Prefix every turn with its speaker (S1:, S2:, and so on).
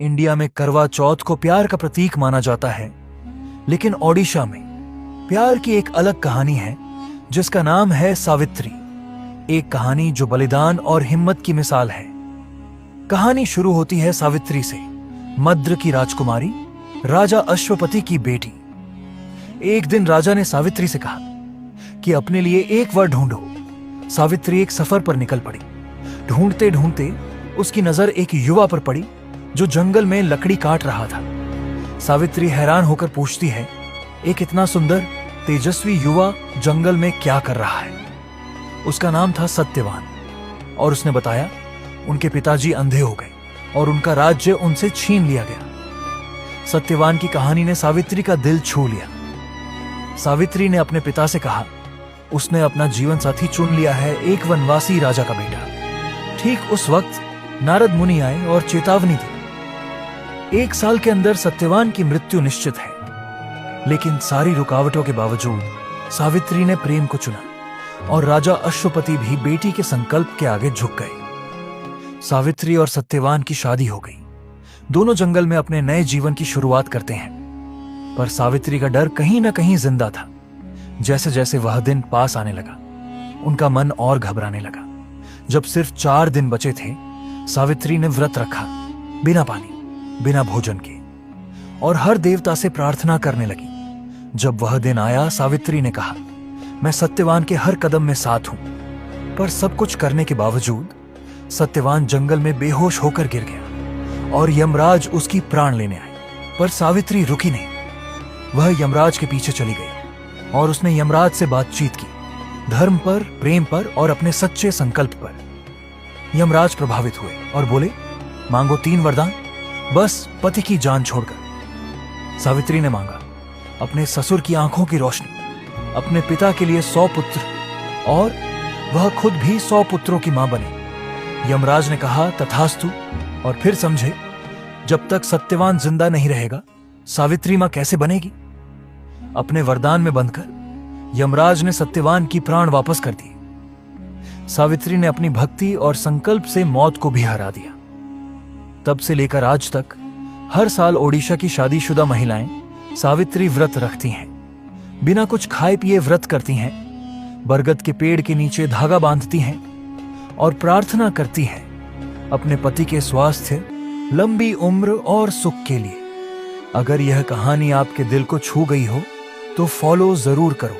S1: India में करवा चौथ को प्यार का प्रतीक माना जाता है, लेकिन ओडिशा में प्यार की एक अलग कहानी है जिसका नाम है सावित्री। एक कहानी जो बलिदान और हिम्मत की मिसाल है। कहानी शुरू होती है सावित्री से, मद्र की राजकुमारी, राजा अश्वपति की बेटी। एक दिन राजा ने सावित्री से कहा कि अपने लिए एक वर ढूंढो। सावित्री एक सफर पर निकल पड़ी। ढूंढते ढूंढते उसकी नजर एक युवा पर पड़ी जो जंगल में लकड़ी काट रहा था। सावित्री हैरान होकर पूछती है, एक इतना सुंदर तेजस्वी युवा जंगल में क्या कर रहा है? उसका नाम था सत्यवान, और उसने बताया उनके पिताजी अंधे हो गए और उनका राज्य उनसे छीन लिया गया। सत्यवान की कहानी ने सावित्री का दिल छू लिया। सावित्री ने अपने पिता से कहा उसने अपना जीवन साथी चुन लिया है, एक वनवासी राजा का बेटा। ठीक उस वक्त नारद मुनि आए और चेतावनी दी, 1 साल के अंदर सत्यवान की मृत्यु निश्चित है। लेकिन सारी रुकावटों के बावजूद सावित्री ने प्रेम को चुना और राजा अश्वपति भी बेटी के संकल्प के आगे झुक गए। सावित्री और सत्यवान की शादी हो गई। दोनों जंगल में अपने नए जीवन की शुरुआत करते हैं, पर सावित्री का डर कहीं ना कहीं जिंदा था। जैसे जैसे वह दिन पास आने लगा, उनका मन और घबराने लगा। जब सिर्फ 4 दिन बचे थे, सावित्री ने व्रत रखा, बिना पानी बिना भोजन के, और हर देवता से प्रार्थना करने लगी। जब वह दिन आया, सावित्री ने कहा, मैं सत्यवान के हर कदम में साथ हूं। पर सब कुछ करने के बावजूद सत्यवान जंगल में बेहोश होकर गिर गया और यमराज उसकी प्राण लेने आए। पर सावित्री रुकी नहीं। वह यमराज के पीछे चली गई और उसने यमराज से बातचीत की, धर्म पर, प्रेम पर और अपने सच्चे संकल्प पर। यमराज प्रभावित हुए और बोले, मांगो 3 वरदान, बस पति की जान छोड़कर। सावित्री ने मांगा अपने ससुर की आंखों की रोशनी, अपने पिता के लिए 100 पुत्र, और वह खुद भी 100 पुत्रों की मां बनी। यमराज ने कहा तथास्तु, और फिर समझे जब तक सत्यवान जिंदा नहीं रहेगा, सावित्री मां कैसे बनेगी। अपने वरदान में बंधकर यमराज ने सत्यवान की प्राण वापस कर दिए। सावित्री ने अपनी भक्ति और संकल्प से मौत को भी हरा दिया। तब से लेकर आज तक हर साल ओडिशा की शादीशुदा महिलाएं सावित्री व्रत रखती हैं। बिना कुछ खाए पिए व्रत करती हैं, बरगद के पेड़ के नीचे धागा बांधती हैं और प्रार्थना करती हैं अपने पति के स्वास्थ्य, लंबी उम्र और सुख के लिए। अगर यह कहानी आपके दिल को छू गई हो तो फॉलो जरूर करो।